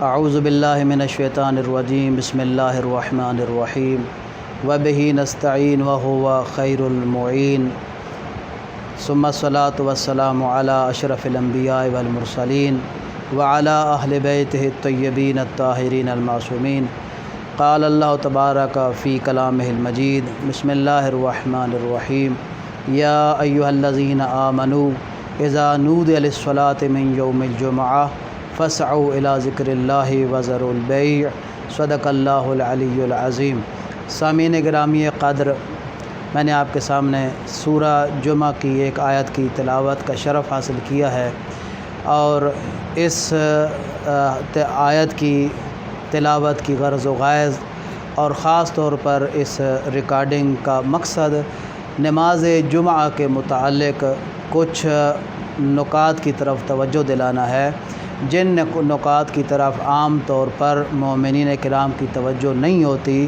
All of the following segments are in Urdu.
اعوذ باللہ من الشیطان الرجیم بسم اللہ الرحمن الرحیم وبہ نستعین وہو خیر المعین ثم الصلاۃ والسلام علی اشرف الانبیاء والمرسلین وعلی اہل بیتہ الطیبین الطاہرین المعصومین قال اللہ تبارک فی کلامہ المجید بسم اللہ الرحمن الرحیم یا ایہا الذین آمنوا اذا نودی للصلاۃ من یوم الجمعہ فاسعوا الی ذکر اللہ وذروا البیع صدق اللہ العلی العظیم۔ سامعین گرامی قدر، میں نے آپ کے سامنے سورہ جمعہ کی ایک آیت کی تلاوت کا شرف حاصل کیا ہے، اور اس آیت کی تلاوت کی غرض و غائز اور خاص طور پر اس ریکارڈنگ کا مقصد نماز جمعہ کے متعلق کچھ نکات کی طرف توجہ دلانا ہے، جن نکات کی طرف عام طور پر مومنین کرام کی توجہ نہیں ہوتی،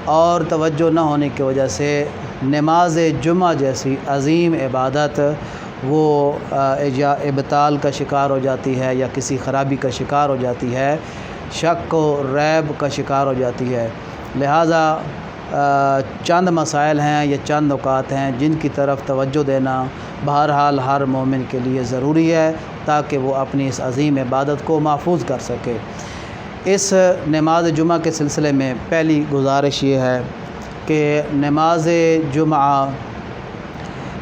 اور توجہ نہ ہونے کی وجہ سے نماز جمعہ جیسی عظیم عبادت وہ ابطال کا شکار ہو جاتی ہے یا کسی خرابی کا شکار ہو جاتی ہے، شک و ریب کا شکار ہو جاتی ہے۔ لہٰذا چند مسائل ہیں یا چند نکات ہیں جن کی طرف توجہ دینا بہرحال ہر مومن کے لیے ضروری ہے، تاکہ وہ اپنی اس عظیم عبادت کو محفوظ کر سکے۔ اس نماز جمعہ کے سلسلے میں پہلی گزارش یہ ہے کہ نماز جمعہ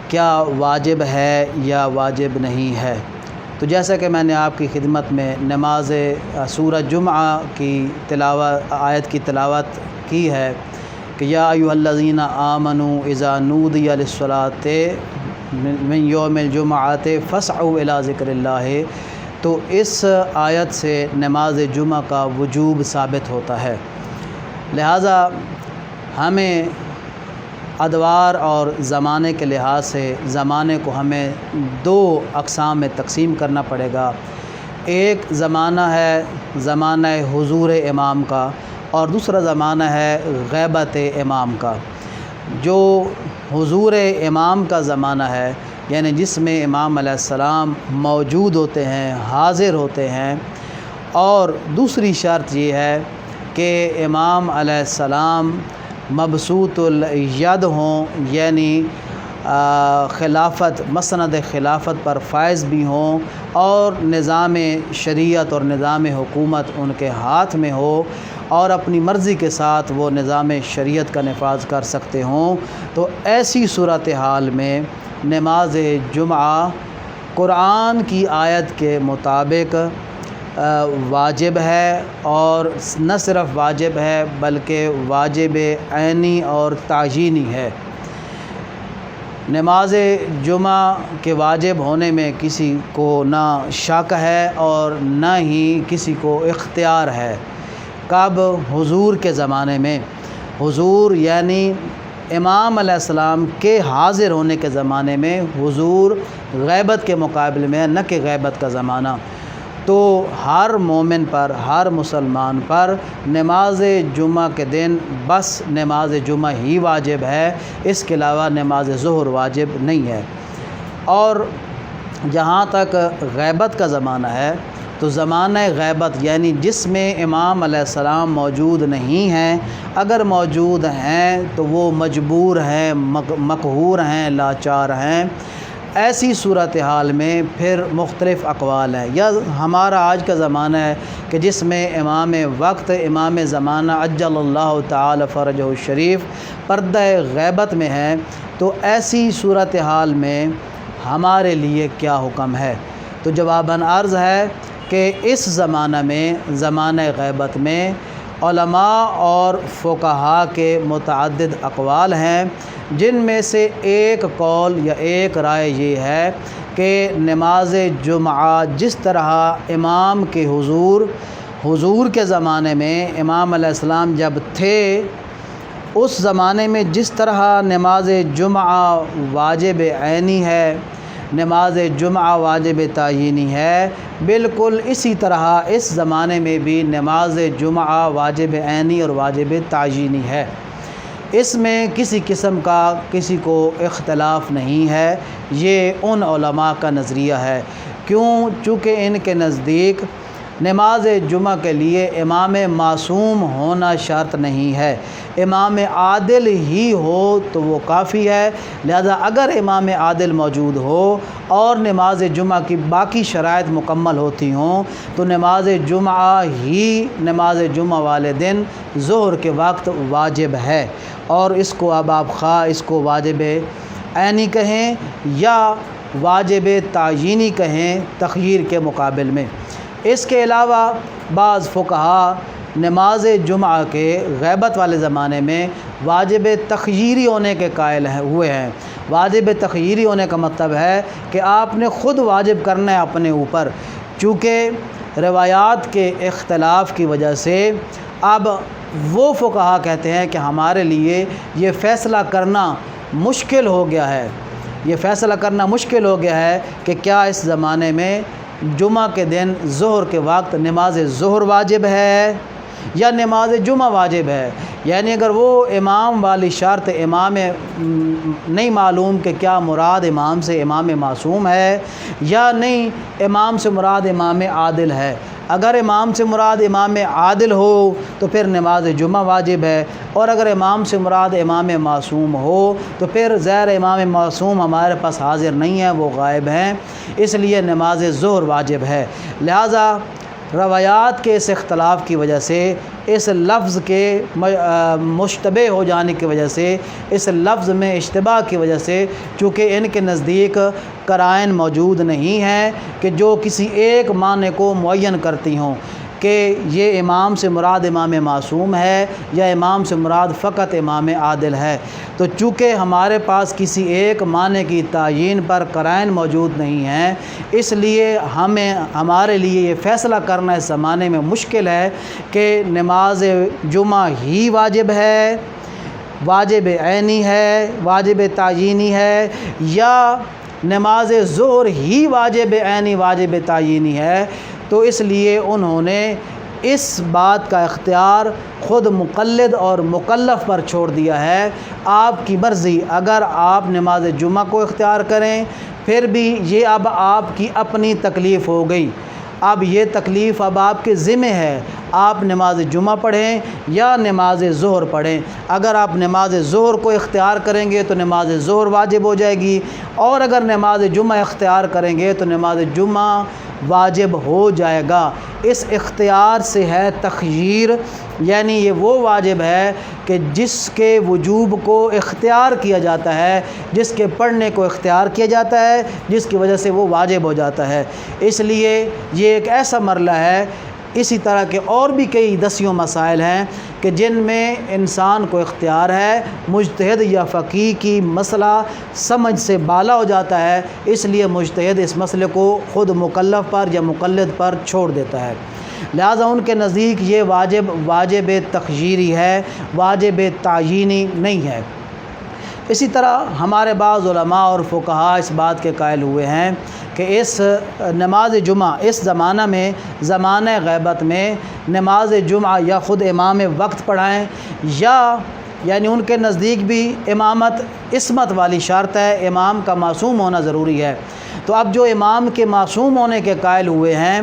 کیا واجب ہے یا واجب نہیں ہے۔ تو جیسا کہ میں نے آپ کی خدمت میں نماز سورہ جمعہ کی آیت کی تلاوت کی ہے کہ یا ایھا الذین آمنوا اذا نودی للصلاۃ من یوم الجمعۃ فاسعوا الی ذکر اللہ، تو اس آیت سے نماز جمعہ کا وجوب ثابت ہوتا ہے۔ لہٰذا ہمیں ادوار اور زمانے کے لحاظ سے زمانے کو ہمیں دو اقسام میں تقسیم کرنا پڑے گا۔ ایک زمانہ ہے زمانہ حضور امام کا، اور دوسرا زمانہ ہے غیبت امام کا۔ جو حضور امام کا زمانہ ہے، یعنی جس میں امام علیہ السلام موجود ہوتے ہیں، حاضر ہوتے ہیں، اور دوسری شرط یہ ہے کہ امام علیہ السلام مبسوط الید ہوں، یعنی خلافت مسند خلافت پر فائز بھی ہوں، اور نظام شریعت اور نظام حکومت ان کے ہاتھ میں ہو، اور اپنی مرضی کے ساتھ وہ نظام شریعت کا نفاذ کر سکتے ہوں۔ تو ایسی صورتحال میں نماز جمعہ قرآن کی آیت کے مطابق واجب ہے، اور نہ صرف واجب ہے بلکہ واجب عینی اور تعیینی ہے۔ نماز جمعہ کے واجب ہونے میں کسی کو نہ شک ہے اور نہ ہی کسی کو اختیار ہے۔ کب؟ حضور کے زمانے میں۔ حضور یعنی امام علیہ السلام کے حاضر ہونے کے زمانے میں، حضور غیبت کے مقابلے میں، نہ کہ غیبت کا زمانہ۔ تو ہر مومن پر، ہر مسلمان پر نماز جمعہ کے دن بس نماز جمعہ ہی واجب ہے، اس کے علاوہ نماز ظہر واجب نہیں ہے۔ اور جہاں تک غیبت کا زمانہ ہے، تو زمانہ غیبت یعنی جس میں امام علیہ السلام موجود نہیں ہیں، اگر موجود ہیں تو وہ مجبور ہیں، مقہور ہیں، لاچار ہیں۔ ایسی صورتحال میں پھر مختلف اقوال ہیں۔ یا ہمارا آج کا زمانہ ہے کہ جس میں امام وقت، امام زمانہ عجل اللہ تعالی فرجہ الشریف پردہ غیبت میں ہیں، تو ایسی صورتحال میں ہمارے لیے کیا حکم ہے؟ تو جواباً عرض ہے کہ اس زمانہ میں، زمانہ غیبت میں، علماء اور فقہاء کے متعدد اقوال ہیں، جن میں سے ایک قول یا ایک رائے یہ ہے کہ نماز جمعہ جس طرح امام کے حضور کے زمانے میں امام علیہ السلام جب تھے، اس زمانے میں جس طرح نماز جمعہ واجب عینی ہے، نماز جمعہ واجب تعیینی ہے، بالکل اسی طرح اس زمانے میں بھی نماز جمعہ واجب عینی اور واجب تعیینی ہے۔ اس میں کسی قسم کا کسی کو اختلاف نہیں ہے، یہ ان علماء کا نظریہ ہے۔ کیوں؟ چونکہ ان کے نزدیک نماز جمعہ کے لیے امام معصوم ہونا شرط نہیں ہے، امام عادل ہی ہو تو وہ کافی ہے۔ لہذا اگر امام عادل موجود ہو اور نماز جمعہ کی باقی شرائط مکمل ہوتی ہوں تو نماز جمعہ والے دن ظہر کے وقت واجب ہے، اور اس کو اب آپ خواہ اس کو واجب عینی کہیں یا واجب تعیینی کہیں تخییر کے مقابل میں۔ اس کے علاوہ بعض فقہا نماز جمعہ کے غیبت والے زمانے میں واجب تخییری ہونے کے قائل ہوئے ہیں۔ واجب تخییری ہونے کا مطلب ہے کہ آپ نے خود واجب کرنا ہے اپنے اوپر، چونکہ روایات کے اختلاف کی وجہ سے اب وہ فقہا کہتے ہیں کہ ہمارے لیے یہ فیصلہ کرنا مشکل ہو گیا ہے، یہ فیصلہ کرنا مشکل ہو گیا ہے کہ کیا اس زمانے میں جمعہ کے دن ظہر کے وقت نماز ظہر واجب ہے یا نماز جمعہ واجب ہے۔ یعنی اگر وہ امام والی شرط امام نہیں معلوم کہ کیا مراد امام سے امام معصوم ہے یا نہیں، امام سے مراد امام عادل ہے۔ اگر امام سے مراد امام عادل ہو تو پھر نماز جمعہ واجب ہے، اور اگر امام سے مراد امام معصوم ہو تو پھر ظاہر امام معصوم ہمارے پاس حاضر نہیں ہے، وہ غائب ہیں، اس لیے نماز ظہر واجب ہے۔ لہٰذا روایات کے اس اختلاف کی وجہ سے، اس لفظ کے مشتبہ ہو جانے کی وجہ سے، اس لفظ میں اشتباہ کی وجہ سے، چونکہ ان کے نزدیک قرائن موجود نہیں ہیں کہ جو کسی ایک معنی کو معین کرتی ہوں کہ یہ امام سے مراد امام معصوم ہے یا امام سے مراد فقط امام عادل ہے، تو چونکہ ہمارے پاس کسی ایک معنی کی تعیین پر قرائن موجود نہیں ہیں، اس لیے ہمارے لیے یہ فیصلہ کرنا اس زمانے میں مشکل ہے کہ نماز جمعہ ہی واجب ہے، واجب عینی ہے، واجب تعیینی ہے، یا نماز ظہر ہی واجب عینی واجب تعیینی ہے۔ تو اس لیے انہوں نے اس بات کا اختیار خود مقلد اور مکلف پر چھوڑ دیا ہے، آپ کی مرضی۔ اگر آپ نماز جمعہ کو اختیار کریں پھر بھی یہ اب آپ کی اپنی تکلیف ہو گئی، اب یہ تکلیف اب آپ کے ذمہ ہے، آپ نماز جمعہ پڑھیں یا نماز ظہر پڑھیں۔ اگر آپ نماز ظہر کو اختیار کریں گے تو نماز ظہر واجب ہو جائے گی، اور اگر نماز جمعہ اختیار کریں گے تو نماز جمعہ واجب ہو جائے گا۔ اس اختیار سے ہے تخییر، یعنی یہ وہ واجب ہے کہ جس کے وجوب کو اختیار کیا جاتا ہے، جس کے پڑھنے کو اختیار کیا جاتا ہے، جس کی وجہ سے وہ واجب ہو جاتا ہے۔ اس لیے یہ ایک ایسا مرحلہ ہے، اسی طرح کے اور بھی کئی دسیوں مسائل ہیں کہ جن میں انسان کو اختیار ہے، مجتہد یا فقیہ کی مسئلہ سمجھ سے بالا ہو جاتا ہے، اس لیے مجتہد اس مسئلے کو خود مکلف پر یا مقلد پر چھوڑ دیتا ہے۔ لہٰذا ان کے نزدیک یہ واجب تخییری ہے، واجب تعیینی نہیں ہے۔ اسی طرح ہمارے بعض علماء اور فقہا اس بات کے قائل ہوئے ہیں کہ اس نماز جمعہ اس زمانہ میں، زمانہ غیبت میں، نماز جمعہ یا خود امام وقت پڑھائیں، یا یعنی ان کے نزدیک بھی امامت عصمت والی شرط ہے، امام کا معصوم ہونا ضروری ہے۔ تو اب جو امام کے معصوم ہونے کے قائل ہوئے ہیں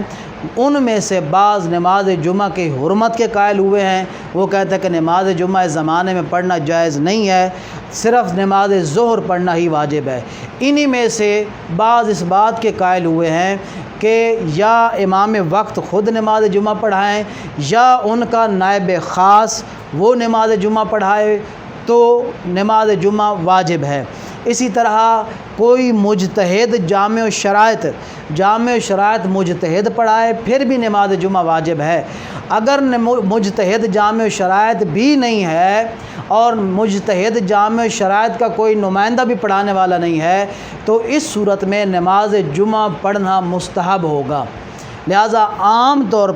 ان میں سے بعض نماز جمعہ کی حرمت کے قائل ہوئے ہیں، وہ کہتے ہیں کہ نماز جمعہ اس زمانے میں پڑھنا جائز نہیں ہے، صرف نماز ظہر پڑھنا ہی واجب ہے۔ انہی میں سے بعض اس بات کے قائل ہوئے ہیں کہ یا امام وقت خود نماز جمعہ پڑھائیں یا ان کا نائب خاص وہ نماز جمعہ پڑھائے تو نماز جمعہ واجب ہے۔ اسی طرح کوئی مجتہد جامع شرائط مجتہد پڑھائے پھر بھی نماز جمعہ واجب ہے۔ اگر مجتہد جامع شرائط بھی نہیں ہے اور مجتہد جامع شرائط کا کوئی نمائندہ بھی پڑھانے والا نہیں ہے تو اس صورت میں نماز جمعہ پڑھنا مستحب ہوگا۔ لہٰذا عام طور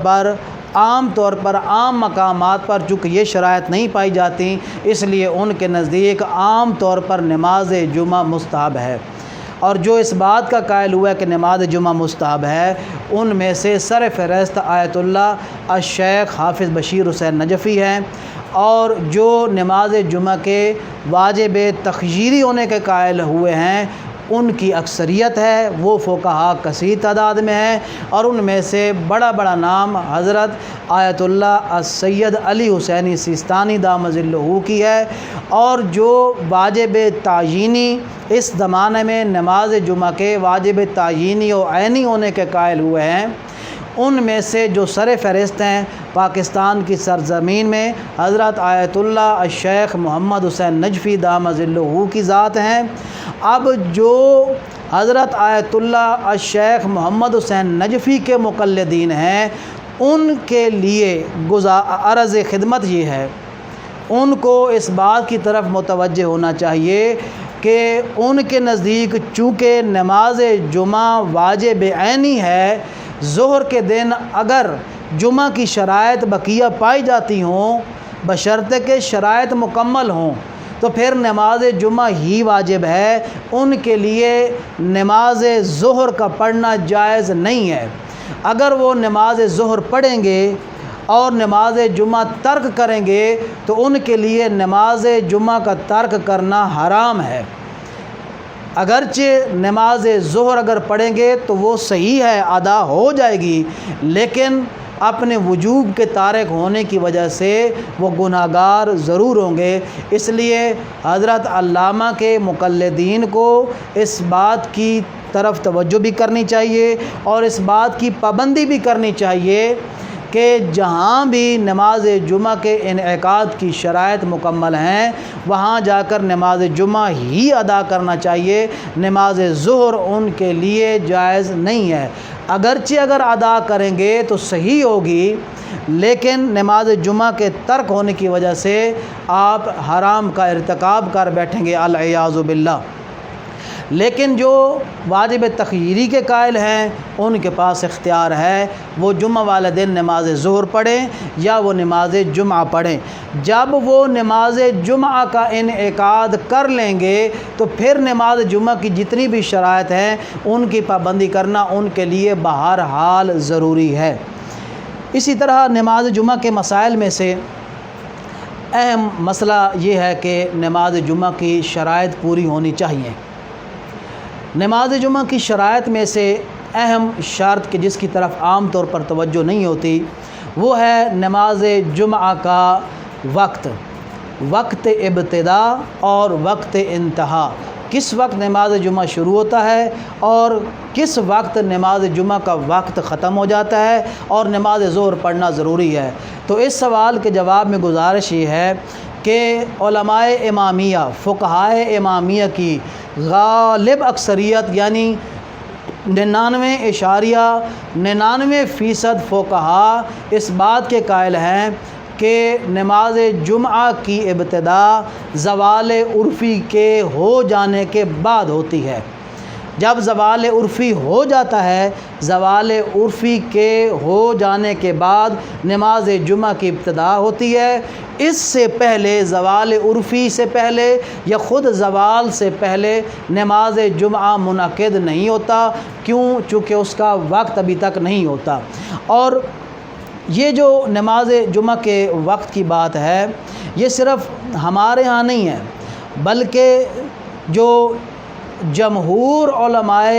پر عام مقامات پر چونکہ یہ شرائط نہیں پائی جاتی، اس لیے ان کے نزدیک عام طور پر نماز جمعہ مستحب ہے۔ اور جو اس بات کا قائل ہوا ہے کہ نماز جمعہ مستحب ہے ان میں سے سر فہرست آیت اللہ الشیخ حافظ بشیر حسین نجفی ہیں، اور جو نماز جمعہ کے واجب تخییری ہونے کے قائل ہوئے ہیں ان کی اکثریت ہے، وہ فقہا کثیر تعداد میں ہیں، اور ان میں سے بڑا نام حضرت آیت اللہ السید علی حسینی سیستانی دامت ظلہ کی ہے۔ اور جو واجب تعیینی اس زمانے میں نماز جمعہ کے واجب تعیینی و عینی ہونے کے قائل ہوئے ہیں، ان میں سے جو سر فہرست ہیں پاکستان کی سرزمین میں حضرت آیت اللہ الشیخ محمد حسین نجفی دامت ظلہ کی ذات ہیں۔ اب جو حضرت آیت اللہ الشیخ محمد حسین نجفی کے مقلدین ہیں، ان کے لیے عرض خدمت یہ ہے، ان کو اس بات کی طرف متوجہ ہونا چاہیے کہ ان کے نزدیک چونکہ نماز جمعہ واجب عینی ہے، ظہر کے دن اگر جمعہ کی شرائط بقیہ پائی جاتی ہوں بشرطے کہ شرائط مکمل ہوں تو پھر نماز جمعہ ہی واجب ہے، ان کے لیے نماز ظہر کا پڑھنا جائز نہیں ہے۔ اگر وہ نماز ظہر پڑھیں گے اور نماز جمعہ ترک کریں گے تو ان کے لیے نماز جمعہ کا ترک کرنا حرام ہے۔ اگرچہ نماز ظہر اگر پڑھیں گے تو وہ صحیح ہے، ادا ہو جائے گی، لیکن اپنے وجوب کے تارک ہونے کی وجہ سے وہ گناہگار ضرور ہوں گے۔ اس لیے حضرت علامہ کے مقلدین کو اس بات کی طرف توجہ بھی کرنی چاہیے اور اس بات کی پابندی بھی کرنی چاہیے کہ جہاں بھی نماز جمعہ کے انعقاد کی شرائط مکمل ہیں وہاں جا کر نماز جمعہ ہی ادا کرنا چاہیے، نماز ظہر ان کے لیے جائز نہیں ہے۔ اگرچہ اگر ادا کریں گے تو صحیح ہوگی، لیکن نماز جمعہ کے ترک ہونے کی وجہ سے آپ حرام کا ارتکاب کر بیٹھیں گے، العیاذ باللہ۔ لیکن جو واجب تخییری کے قائل ہیں ان کے پاس اختیار ہے، وہ جمعہ والے دن نماز ظہر پڑھیں یا وہ نماز جمعہ پڑھیں۔ جب وہ نماز جمعہ کا انعقاد کر لیں گے تو پھر نماز جمعہ کی جتنی بھی شرائط ہیں ان کی پابندی کرنا ان کے لیے بہرحال ضروری ہے۔ اسی طرح نماز جمعہ کے مسائل میں سے اہم مسئلہ یہ ہے کہ نماز جمعہ کی شرائط پوری ہونی چاہیے۔ نماز جمعہ کی شرائط میں سے اہم شرط کہ جس کی طرف عام طور پر توجہ نہیں ہوتی وہ ہے نماز جمعہ کا وقت ابتدا اور وقت انتہا۔ کس وقت نماز جمعہ شروع ہوتا ہے اور کس وقت نماز جمعہ کا وقت ختم ہو جاتا ہے اور نماز ظہر پڑھنا ضروری ہے۔ تو اس سوال کے جواب میں گزارش یہ ہے کہ علماء امامیہ، فقہائے امامیہ کی غالب اکثریت یعنی 99.99% فقہا اس بات کے قائل ہیں کہ نماز جمعہ کی ابتدا زوال عرفی کے ہو جانے کے بعد ہوتی ہے۔ جب زوال عرفی ہو جاتا ہے، زوال عرفی کے ہو جانے کے بعد نماز جمعہ کی ابتدا ہوتی ہے۔ اس سے پہلے زوال عرفی سے پہلے یا خود زوال سے پہلے نماز جمعہ منعقد نہیں ہوتا، چونکہ اس کا وقت ابھی تک نہیں ہوتا۔ اور یہ جو نماز جمعہ کے وقت کی بات ہے یہ صرف ہمارے ہاں نہیں ہے، بلکہ جو جمہور علماء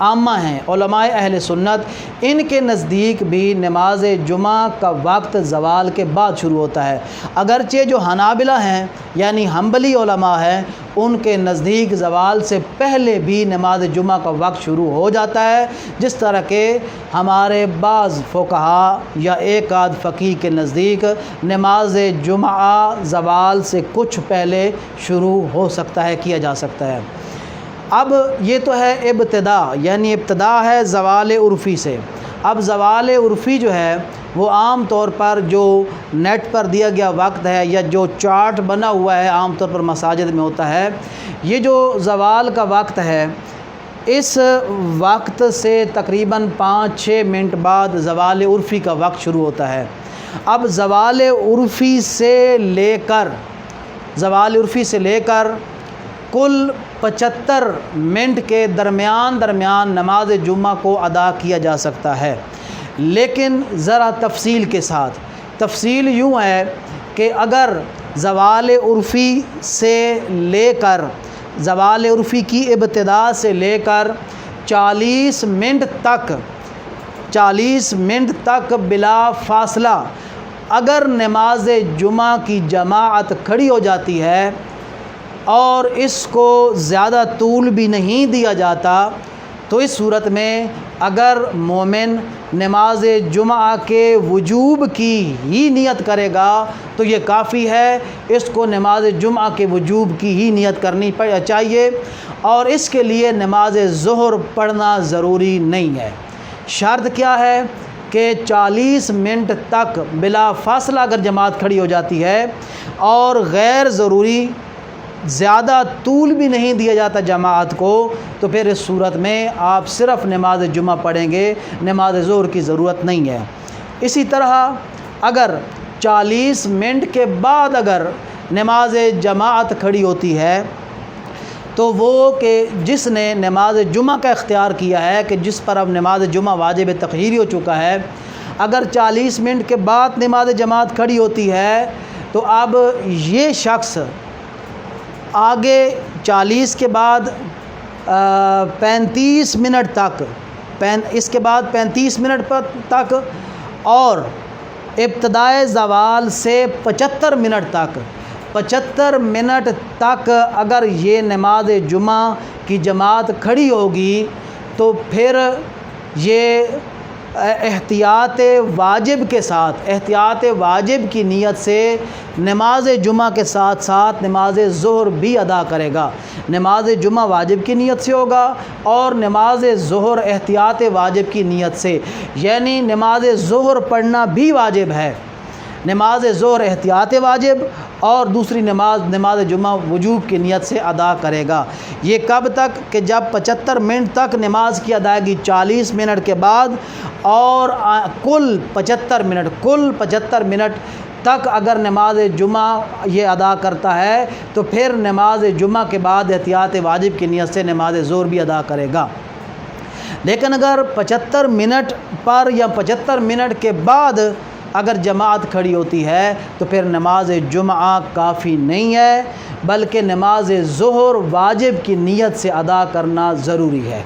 عامہ ہیں، علماء اہل سنت، ان کے نزدیک بھی نماز جمعہ کا وقت زوال کے بعد شروع ہوتا ہے۔ اگرچہ جو حنابلہ ہیں یعنی حنبلی علماء ہیں ان کے نزدیک زوال سے پہلے بھی نماز جمعہ کا وقت شروع ہو جاتا ہے، جس طرح کہ ہمارے بعض فقہا یا ایک آدھ فقیہ کے نزدیک نماز جمعہ زوال سے کچھ پہلے شروع ہو سکتا ہے، کیا جا سکتا ہے۔ اب یہ تو ہے ابتدا، یعنی ابتدا ہے زوال عرفی سے۔ اب زوال عرفی جو ہے وہ عام طور پر جو نیٹ پر دیا گیا وقت ہے یا جو چارٹ بنا ہوا ہے عام طور پر مساجد میں ہوتا ہے، یہ جو زوال کا وقت ہے اس وقت سے تقریباً 5-6 منٹ بعد زوال عرفی کا وقت شروع ہوتا ہے۔ اب زوال عرفی سے لے کر کل 75 منٹ کے درمیان نماز جمعہ کو ادا کیا جا سکتا ہے، لیکن ذرا تفصیل کے ساتھ۔ تفصیل یوں ہے کہ اگر زوال عرفی سے لے کر زوال عرفی کی ابتدا سے لے کر 40 منٹ تک بلا فاصلہ اگر نماز جمعہ کی جماعت کھڑی ہو جاتی ہے اور اس کو زیادہ طول بھی نہیں دیا جاتا، تو اس صورت میں اگر مومن نماز جمعہ کے وجوب کی ہی نیت کرے گا تو یہ کافی ہے، اس کو نماز جمعہ کے وجوب کی ہی نیت کرنی چاہیے، اور اس کے لیے نماز ظہر پڑھنا ضروری نہیں ہے۔ شرط کیا ہے کہ 40 منٹ تک بلا فاصلہ اگر جماعت کھڑی ہو جاتی ہے اور غیر ضروری زیادہ طول بھی نہیں دیا جاتا جماعت کو، تو پھر اس صورت میں آپ صرف نماز جمعہ پڑھیں گے، نماز ظہر کی ضرورت نہیں ہے۔ اسی طرح اگر 40 منٹ کے بعد اگر نماز جماعت کھڑی ہوتی ہے تو وہ کہ جس نے نماز جمعہ کا اختیار کیا ہے، کہ جس پر اب نماز جمعہ واجب تخیری ہو چکا ہے، اگر 40 منٹ کے بعد نماز جماعت کھڑی ہوتی ہے تو اب یہ شخص آگے 40 کے بعد 35 منٹ تک، اس کے بعد 35 منٹ تک، اور ابتدائے زوال سے 75 منٹ تک اگر یہ نماز جمعہ کی جماعت کھڑی ہوگی تو پھر یہ احتیاط واجب کی نیت سے نماز جمعہ کے ساتھ ساتھ نماز ظہر بھی ادا کرے گا۔ نماز جمعہ واجب کی نیت سے ہوگا اور نماز ظہر احتیاط واجب کی نیت سے، یعنی نماز ظہر پڑھنا بھی واجب ہے، نماز ظہر احتیاط واجب، اور دوسری نماز جمعہ وجوب کی نیت سے ادا کرے گا۔ یہ کب تک؟ کہ جب 75 منٹ تک نماز کی ادائیگی 40 منٹ کے بعد، اور کل 75 منٹ تک اگر نماز جمعہ یہ ادا کرتا ہے تو پھر نماز جمعہ کے بعد احتیاط واجب کی نیت سے نماز ظہر بھی ادا کرے گا۔ لیکن اگر 75 منٹ پر یا 75 منٹ کے بعد اگر جماعت کھڑی ہوتی ہے تو پھر نماز جمعہ کافی نہیں ہے، بلکہ نماز ظہر واجب کی نیت سے ادا کرنا ضروری ہے۔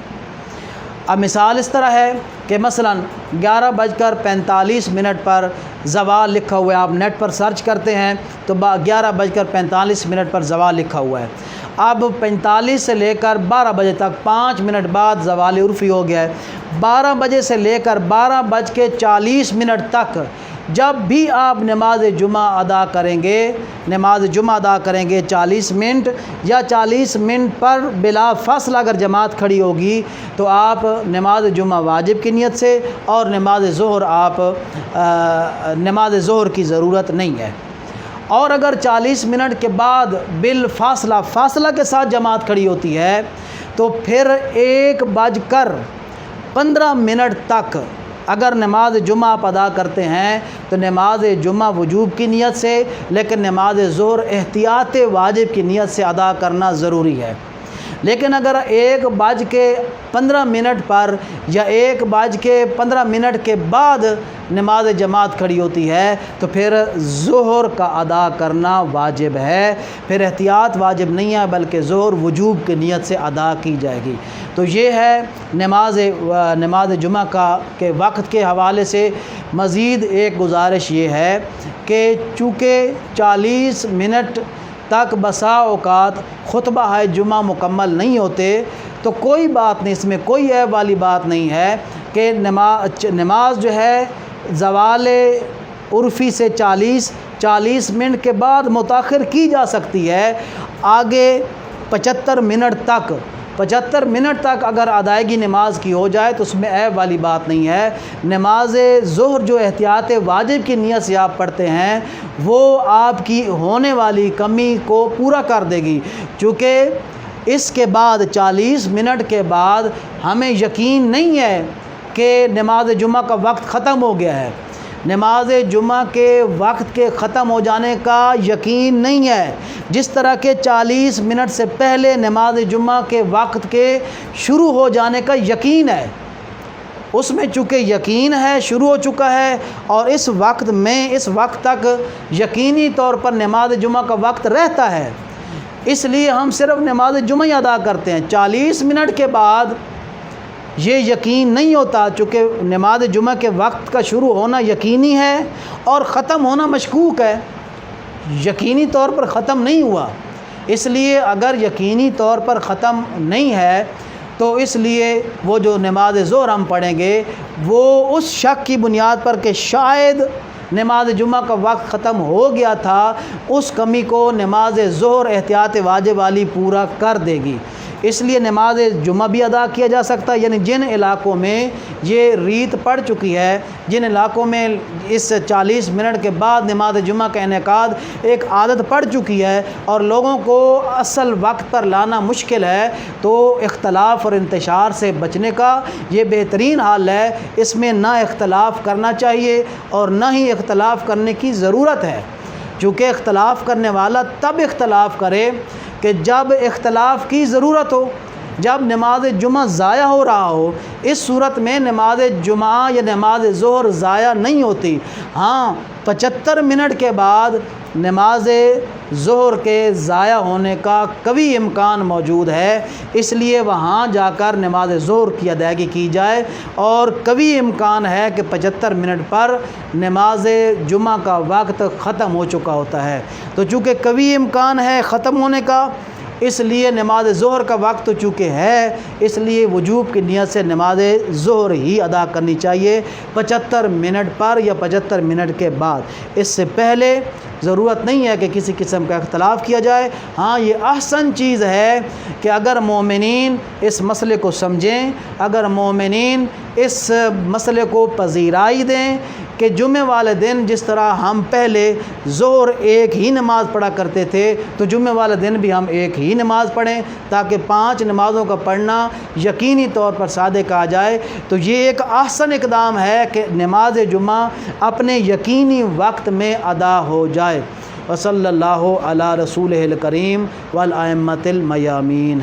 اب مثال اس طرح ہے کہ مثلا 11:45 پر زوال لکھا ہوا ہے، آپ نیٹ پر سرچ کرتے ہیں تو 11:45 پر زوال لکھا ہوا ہے۔ اب 45 سے لے کر 12 بجے تک 5 منٹ بعد زوال عرفی ہو گیا ہے۔ 12 بجے سے لے کر 12:40 تک جب بھی آپ نماز جمعہ ادا کریں گے 40 منٹ یا 40 منٹ پر بلا فاصلہ اگر جماعت کھڑی ہوگی تو آپ نماز جمعہ واجب کی نیت سے، اور نماز ظہر کی ضرورت نہیں ہے۔ اور اگر 40 منٹ کے بعد فاصلہ کے ساتھ جماعت کھڑی ہوتی ہے تو پھر 1:15 تک اگر نماز جمعہ آپ ادا کرتے ہیں تو نماز جمعہ وجوب کی نیت سے، لیکن نماز ظہر احتیاط واجب کی نیت سے ادا کرنا ضروری ہے۔ لیکن اگر 1:15 پر یا 1:15 کے بعد نماز جماعت کھڑی ہوتی ہے تو پھر ظہر کا ادا کرنا واجب ہے، پھر احتیاط واجب نہیں ہے بلکہ ظہر وجوب کی نیت سے ادا کی جائے گی۔ تو یہ ہے نماز جمعہ کے وقت کے حوالے سے۔ مزید ایک گزارش یہ ہے کہ چونکہ 40 منٹ تک بسا اوقات خطبہ جمعہ مکمل نہیں ہوتے تو کوئی بات نہیں، اس میں کوئی عیب والی بات نہیں ہے کہ نماز جو ہے زوال عرفی سے 40 منٹ کے بعد متاخر کی جا سکتی ہے، آگے 75 منٹ تک اگر ادائیگی نماز کی ہو جائے تو اس میں عیب والی بات نہیں ہے۔ نماز ظہر جو احتیاط واجب کی نیت سے آپ پڑھتے ہیں وہ آپ کی ہونے والی کمی کو پورا کر دے گی، چونکہ اس کے بعد 40 منٹ کے بعد ہمیں یقین نہیں ہے کہ نماز جمعہ کا وقت ختم ہو گیا ہے، نماز جمعہ کے وقت کے ختم ہو جانے کا یقین نہیں ہے، جس طرح کہ 40 منٹ سے پہلے نماز جمعہ کے وقت کے شروع ہو جانے کا یقین ہے۔ اس میں چونکہ یقین ہے، شروع ہو چکا ہے، اور اس وقت تک یقینی طور پر نماز جمعہ کا وقت رہتا ہے، اس لیے ہم صرف نماز جمعہ ہی ادا کرتے ہیں۔ 40 منٹ کے بعد یہ یقین نہیں ہوتا، چونکہ نماز جمعہ کے وقت کا شروع ہونا یقینی ہے اور ختم ہونا مشکوک ہے، یقینی طور پر ختم نہیں ہوا۔ اس لیے اگر یقینی طور پر ختم نہیں ہے تو اس لیے وہ جو نماز ظہر ہم پڑھیں گے وہ اس شک کی بنیاد پر کہ شاید نماز جمعہ کا وقت ختم ہو گیا تھا، اس کمی کو نماز ظہر احتیاط واجب والی پورا کر دے گی۔ اس لیے نماز جمعہ بھی ادا کیا جا سکتا ہے، یعنی جن علاقوں میں یہ ریت پڑ چکی ہے، جن علاقوں میں اس 40 منٹ کے بعد نماز جمعہ کا انعقاد ایک عادت پڑ چکی ہے اور لوگوں کو اصل وقت پر لانا مشکل ہے، تو اختلاف اور انتشار سے بچنے کا یہ بہترین حل ہے۔ اس میں نہ اختلاف کرنا چاہیے اور نہ ہی اختلاف کرنے کی ضرورت ہے، چونکہ اختلاف کرنے والا تب اختلاف کرے کہ جب اختلاف کی ضرورت ہو، جب نماز جمعہ ضائع ہو رہا ہو۔ اس صورت میں نماز جمعہ یا نماز ظہر ضائع نہیں ہوتی۔ ہاں، 75 منٹ کے بعد نماز ظہر کے ضائع ہونے کا قوی امکان موجود ہے، اس لیے وہاں جا کر نماز ظہر کی ادائیگی کی جائے، اور قوی امکان ہے کہ 75 منٹ پر نماز جمعہ کا وقت ختم ہو چکا ہوتا ہے۔ تو چونکہ قوی امکان ہے ختم ہونے کا، اس لیے نماز ظہر کا وقت چونکہ ہے، اس لیے وجوب کی نیت سے نماز ظہر ہی ادا کرنی چاہیے 75 منٹ پر یا 75 منٹ کے بعد۔ اس سے پہلے ضرورت نہیں ہے کہ کسی قسم کا اختلاف کیا جائے۔ ہاں، یہ احسن چیز ہے کہ اگر مومنین اس مسئلے کو سمجھیں، اگر مومنین اس مسئلے کو پذیرائی دیں کہ جمعے والے دن جس طرح ہم پہلے ظہر ایک ہی نماز پڑھا کرتے تھے تو جمعے والے دن بھی ہم ایک ہی نماز پڑھیں، تاکہ 5 نمازوں کا پڑھنا یقینی طور پر صادق آ جائے، تو یہ ایک احسن اقدام ہے کہ نماز جمعہ اپنے یقینی وقت میں ادا ہو جائے۔ وصلی اللہ علی رسولہ الکریم والائمۃ المیامین۔